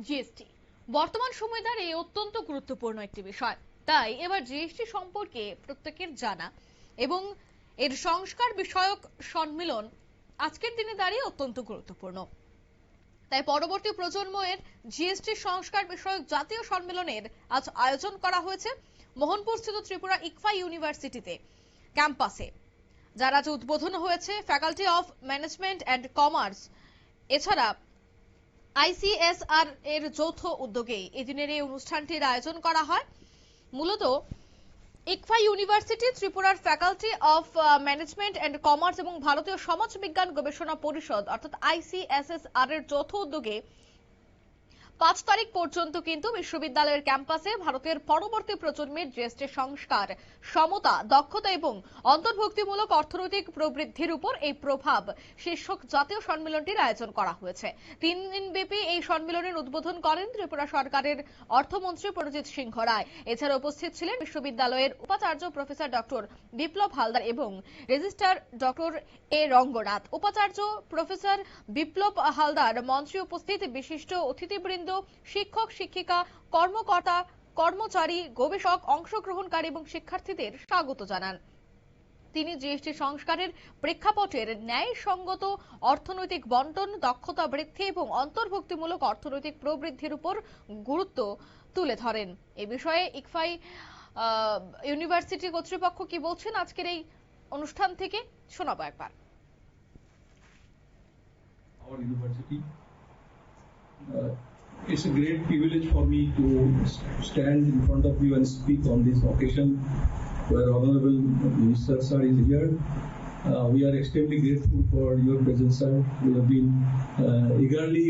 GST বর্তমান সময়ে দাঁড়িয়ে অত্যন্ত গুরুত্বপূর্ণ একটি বিষয়। তাই এবার জিএসটি সম্পর্কে প্রত্যেকের জানা এবং এর সংস্কার বিষয়ক সম্মেলন আজকের দিনে দাঁড়িয়ে অত্যন্ত গুরুত্বপূর্ণ। তাই পরবর্তী প্রজন্মের জিএসটি সংস্কার বিষয়ক জাতীয় সম্মেলনের আজ আয়োজন করা হয়েছে মোহনপুরস্থিত ত্রিপুরা ইকফা ইউনিভার্সিটিতে ক্যাম্পাসে, যার আজ উদ্বোধন হয়েছে faculty of management and commerce. এছাড়া আইসিএসআর এর যৌথ উদ্যোগে এদিনের এই অনুষ্ঠানটির আয়োজন করা হয়। মূলত ইকফা ইউনিভার্সিটি, ত্রিপুরার faculty of management and commerce এবং ভারতীয় সমাজ বিজ্ঞান গবেষণা পরিষদ অর্থাৎ আইসিএসএসআর এর যৌথ উদ্যোগে 5 তারিখ পর্যন্ত কিন্তু বিশ্ববিদ্যালয়ের ক্যাম্পাসে ভারতের পরবর্তী প্রজন্মের জিএসটি সংস্কার, সমতা, দক্ষতা এবং অন্তর্ভুক্তিমূলক অর্থনৈতিক প্রবৃদ্ধির উপর এই প্রভাব শীর্ষক জাতীয় সম্মেলনটির আয়োজন করা হয়েছে। 3 দিনব্যাপী এই সম্মেলনের উদ্বোধন করেন ত্রিপুরা সরকারের অর্থমন্ত্রী প্রণজিৎ সিংহ রায়। এছাড়া উপস্থিত ছিলেন বিশ্ববিদ্যালয়ের উপাচার্য প্রফেসর ডক্টর বিপ্লব হালদার এবং রেজিস্ট্রার ডক্টর এ রঙ্গনাথ। উপাচার্য প্রফেসর বিপ্লব হালদার মঞ্চে উপস্থিত বিশিষ্ট অতিথিবৃন্দ, শিক্ষক, শিক্ষিকা, কর্মকর্তা, কর্মচারী, গবেষক, অংশগ্রহণকারী এবং শিক্ষার্থীদের স্বাগত জানান। তিনি জিএসটি সংস্কারের প্রেক্ষাপটের ন্যায়সঙ্গত অর্থনৈতিক বন্টন, দক্ষতা বৃদ্ধি এবং অন্তর্ভুক্তিমূলক অর্থনৈতিক প্রবৃদ্ধির উপর গুরুত্ব তুলে ধরেন। এ বিষয়ে ইকফাই ইউনিভার্সিটি কর্তৃপক্ষ কি বলছেন আজকের এই অনুষ্ঠান থেকে শোনাবো একবার। Our university. It's a great privilege for me to stand in front of you and speak on this occasion where Honorable Minister Sir is here. We are extremely grateful for your presence, sir. We have been eagerly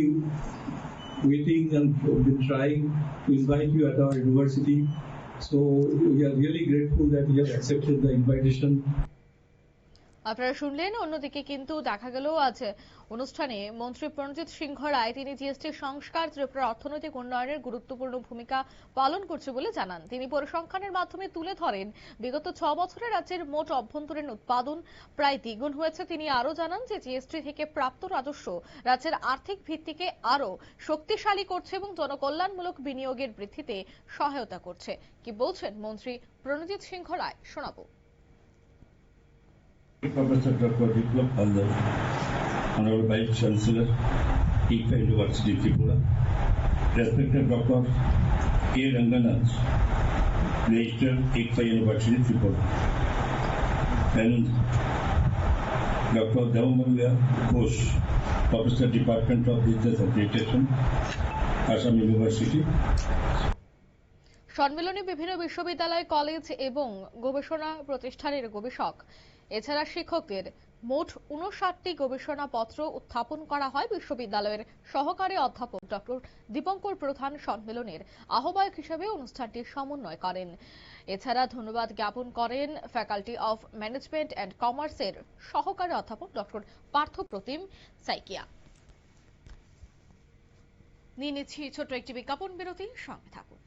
waiting and been trying to invite you at our university. So we are really grateful that you have accepted the invitation. আপনারা শুনলেন। অন্যদিকে কিন্তু দেখা গেল আজ অনুষ্ঠানে মন্ত্রী প্রণজিৎ সিংহ রায় তিনি জিএসটি সংস্কার ত্রিপুরার অর্থনৈতিক উন্নয়নের গুরুত্বপূর্ণ ভূমিকা পালন করছে বলে জানান। তিনি পরিসংখ্যানের মাধ্যমে তুলে ধরেন বিগত 6 বছরে রাজ্যের মোট অভ্যন্তরীণ উৎপাদন প্রায় দ্বিগুণ হয়েছে। তিনি আরো জানান যে জিএসটি থেকে প্রাপ্ত রাজস্ব রাজ্যের আর্থিক ভিত্তিকে আরো শক্তিশালী করছে এবং জনকল্যাণমূলক বিনিয়োগের বৃদ্ধিতে সহায়তা করছে। কি বলছেন মন্ত্রী প্রণজিৎ সিংহ রায় শোনাবো। Professor Dr. Biplab Haldar, Honorable Vice Chancellor, IKFA University, Tripura, respected Dr. K. Ranganath, Registrar, IKFA University, Tripura, and Dr. Devamalya Ghosh, Professor, Department of Business Administration, Assam University. সম্মেলনে বিভিন্ন বিশ্ববিদ্যালয়, কলেজ এবং গবেষণা প্রতিষ্ঠানের গবেষক এছাড়া শিক্ষকদের মোট 59টি গবেষণাপত্র উত্থাপন করা হয়। বিশ্ববিদ্যালয়ের সহকারী অধ্যাপক ডক্টর দীপঙ্কর প্রধান সম্মেলনের আহ্বায়ক হিসেবে অনুষ্ঠানটির সমন্বয় করেন। এছাড়া ধন্যবাদ জ্ঞাপন করেন ফ্যাকাল্টি অফ ম্যানেজমেন্ট অ্যান্ড কমার্সের সহকারী অধ্যাপক ডক্টর পার্থ প্রতিম সাইকিয়া। নিয়ে নিচ্ছি ছোট্ট একটি বিজ্ঞাপন বিরতি, সঙ্গে থাকুন।